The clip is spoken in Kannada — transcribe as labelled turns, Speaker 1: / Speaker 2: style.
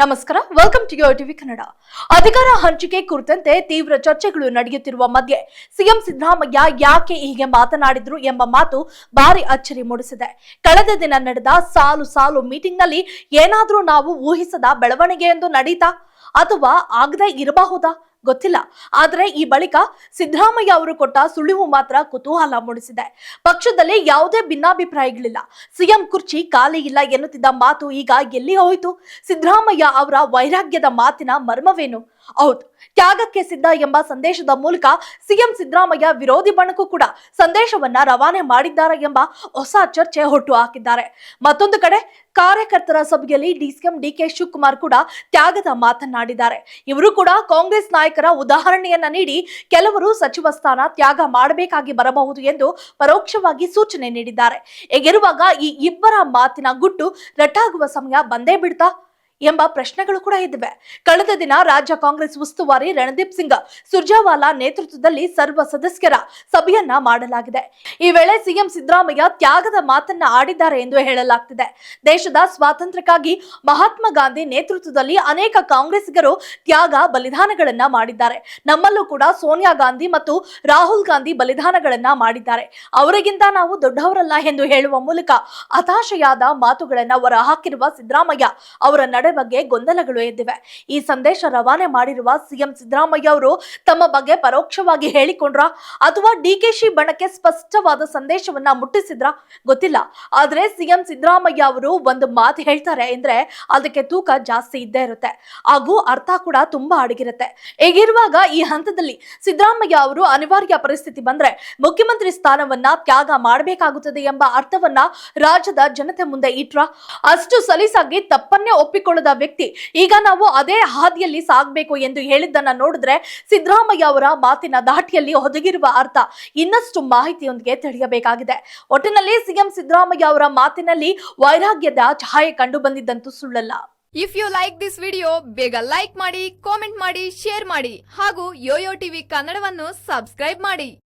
Speaker 1: ನಮಸ್ಕಾರ, welcome to your TV Kannada. ಅಧಿಕಾರ ಹಂಚಿಕೆ ಕುರಿತಂತೆ ತೀವ್ರ ಚರ್ಚೆಗಳು ನಡೆಯುತ್ತಿರುವ ಮಧ್ಯೆ ಸಿಎಂ ಸಿದ್ದರಾಮಯ್ಯ ಯಾಕೆ ಹೀಗೆ ಮಾತನಾಡಿದ್ರು ಎಂಬ ಮಾತು ಭಾರಿ ಅಚ್ಚರಿ ಮೂಡಿಸಿದೆ. ಕಳೆದ ದಿನ ನಡೆದ ಸಾಲು ಮೀಟಿಂಗ್ ನಲ್ಲಿ ಏನಾದ್ರೂ ನಾವು ಊಹಿಸದ ಬೆಳವಣಿಗೆ ಎಂದು ನಡೀತಾ ಅಥವಾ ಆಗದೆ ಇರಬಹುದಾ ಗೊತ್ತಿಲ್ಲ. ಆದರೆ ಈ ಬಳಿಕ ಸಿದ್ದರಾಮಯ್ಯ ಅವರು ಕೊಟ್ಟ ಸುಳಿವು ಮಾತ್ರ ಕುತೂಹಲ ಮೂಡಿಸಿದೆ. ಪಕ್ಷದಲ್ಲಿ ಯಾವುದೇ ಭಿನ್ನಾಭಿಪ್ರಾಯಗಳಿಲ್ಲ, ಸಿಎಂ ಕುರ್ಚಿ ಖಾಲಿ ಇಲ್ಲ ಎನ್ನುತ್ತಿದ್ದ ಮಾತು ಈಗ ಎಲ್ಲಿ ಹೋಯಿತು? ಸಿದ್ದರಾಮಯ್ಯ ಅವರ ವೈರಾಗ್ಯದ ಮಾತಿನ ಮರ್ಮವೇನು? ಹೌದು, ತ್ಯಾಗಕ್ಕೆ ಸಿದ್ಧ ಎಂಬ ಸಂದೇಶದ ಮೂಲಕ ಸಿಎಂ ಸಿದ್ದರಾಮಯ್ಯ ವಿರೋಧಿ ಬಣಕ್ಕೂ ಕೂಡ ಸಂದೇಶವನ್ನ ರವಾನೆ ಮಾಡಿದ್ದಾರೆ ಎಂಬ ಹೊಸ ಚರ್ಚೆ ಹುಟ್ಟು ಹಾಕಿದ್ದಾರೆ. ಮತ್ತೊಂದು ಕಡೆ ಕಾರ್ಯಕರ್ತರ ಸಭೆಯಲ್ಲಿ ಸಿಎಂ ಡಿಕೆ ಶಿವಕುಮಾರ್ ಕೂಡ ತ್ಯಾಗದ ಮಾತನಾಡಿದ್ದಾರೆ. ಇವರು ಕೂಡ ಕಾಂಗ್ರೆಸ್ ನಾಯಕರ ಉದಾಹರಣೆಯನ್ನ ನೀಡಿ ಕೆಲವರು ಸಚಿವ ಸ್ಥಾನ ತ್ಯಾಗ ಮಾಡಬೇಕಾಗಿ ಬರಬಹುದು ಎಂದು ಪರೋಕ್ಷವಾಗಿ ಸೂಚನೆ ನೀಡಿದ್ದಾರೆ. ಹೀಗಿರುವಾಗ ಈ ಇಬ್ಬರ ಮಾತಿನ ಗುಟ್ಟು ರಟ್ಟಾಗುವ ಸಮಯ ಬಂದೇ ಬಿಡ್ತಾ ಎಂಬ ಪ್ರಶ್ನೆಗಳು ಕೂಡ ಇದ್ದಿವೆ. ಕಳೆದ ದಿನ ರಾಜ್ಯ ಕಾಂಗ್ರೆಸ್ ಉಸ್ತುವಾರಿ ರಣದೀಪ್ ಸಿಂಗ್ ಸುರ್ಜೇವಾಲಾ ನೇತೃತ್ವದಲ್ಲಿ ಸರ್ವ ಸದಸ್ಯರ ಸಭೆಯನ್ನ ಮಾಡಲಾಗಿದೆ. ಈ ವೇಳೆ ಸಿಎಂ ಸಿದ್ದರಾಮಯ್ಯ ತ್ಯಾಗದ ಮಾತನ್ನ ಆಡಿದ್ದಾರೆ ಎಂದು ಹೇಳಲಾಗ್ತಿದೆ. ದೇಶದ ಸ್ವಾತಂತ್ರ್ಯಕ್ಕಾಗಿ ಮಹಾತ್ಮ ಗಾಂಧಿ ನೇತೃತ್ವದಲ್ಲಿ ಅನೇಕ ಕಾಂಗ್ರೆಸ್ಸಿಗರು ತ್ಯಾಗ ಬಲಿದಾನಗಳನ್ನ ಮಾಡಿದ್ದಾರೆ. ನಮ್ಮಲ್ಲೂ ಕೂಡ ಸೋನಿಯಾ ಗಾಂಧಿ ಮತ್ತು ರಾಹುಲ್ ಗಾಂಧಿ ಬಲಿದಾನಗಳನ್ನ ಮಾಡಿದ್ದಾರೆ. ಅವರಿಗಿಂತ ನಾವು ದೊಡ್ಡವರಲ್ಲ ಎಂದು ಹೇಳುವ ಮೂಲಕ ಹತಾಶೆಯಾದ ಮಾತುಗಳನ್ನ ಹೊರಹಾಕಿರುವ ಸಿದ್ದರಾಮಯ್ಯ ಅವರ ನಡೆ ಬಗ್ಗೆ ಗೊಂದಲಗಳು ಎದ್ದಿವೆ. ಈ ಸಂದೇಶ ರವಾನೆ ಮಾಡಿರುವ ಸಿಎಂ ಸಿದ್ದರಾಮಯ್ಯ ಅವರು ತಮ್ಮ ಬಗ್ಗೆ ಪರೋಕ್ಷವಾಗಿ ಹೇಳಿಕೊಂಡ್ರ ಅಥವಾ ಡಿಕೆಶಿ ಬಣಕ್ಕೆ ಸ್ಪಷ್ಟವಾದ ಸಂದೇಶವನ್ನ ಮುಟ್ಟಿಸಿದ್ರ ಗೊತ್ತಿಲ್ಲ. ಆದ್ರೆ ಸಿಎಂ ಸಿದ್ದರಾಮಯ್ಯ ಅವರು ಒಂದು ಮಾತು ಹೇಳ್ತಾರೆ ಅಂದ್ರೆ ಅದಕ್ಕೆ ತೂಕ ಜಾಸ್ತಿ ಇದ್ದೇ ಇರುತ್ತೆ, ಹಾಗೂ ಅರ್ಥ ಕೂಡ ತುಂಬಾ ಅಡಗಿರುತ್ತೆ. ಹೀಗಿರುವಾಗ ಈ ಹಂತದಲ್ಲಿ ಸಿದ್ದರಾಮಯ್ಯ ಅವರು ಅನಿವಾರ್ಯ ಪರಿಸ್ಥಿತಿ ಬಂದ್ರೆ ಮುಖ್ಯಮಂತ್ರಿ ಸ್ಥಾನವನ್ನ ತ್ಯಾಗ ಮಾಡಬೇಕಾಗುತ್ತದೆ ಎಂಬ ಅರ್ಥವನ್ನ ರಾಜ್ಯದ ಜನತೆ ಮುಂದೆ ಇಟ್ರ. ಅಷ್ಟು ಸಲೀಸಾಗಿ ತಪ್ಪನ್ನೇ ಒಪ್ಪಿಕೊಳ್ಳದ ವ್ಯಕ್ತಿ ಈಗ ನಾವು ಅದೇ ಹಾದಿಯಲ್ಲಿ ಸಾಗಬೇಕು ಎಂದು ಹೇಳಿದ್ದನ್ನ ನೋಡಿದ್ರೆ ಸಿದ್ದರಾಮಯ್ಯ ಅವರ ಮಾತಿನ ದಾಟಿಯಲ್ಲಿ ಒದಗಿರುವ ಅರ್ಥ ಇನ್ನಷ್ಟು ಮಾಹಿತಿಯೊಂದಿಗೆ ತಿಳಿಯಬೇಕಾಗಿದೆ. ಒಟ್ಟಿನಲ್ಲಿ ಸಿಎಂ ಸಿದ್ದರಾಮಯ್ಯ ಅವರ ಮಾತಿನಲ್ಲಿ ವೈರಾಗ್ಯದ ಛಾಯೆ ಕಂಡು ಬಂದಿದ್ದಂತೂ ಸುಳ್ಳಲ್ಲ.
Speaker 2: If you like this video ಬೇಗ ಲೈಕ್ ಮಾಡಿ, ಕಾಮೆಂಟ್ ಮಾಡಿ, ಶೇರ್ ಮಾಡಿ ಹಾಗೂ ಯೋಯೋ ಟಿವಿ ಕನ್ನಡವನ್ನು ಸಬ್ಸ್ಕ್ರೈಬ್ ಮಾಡಿ.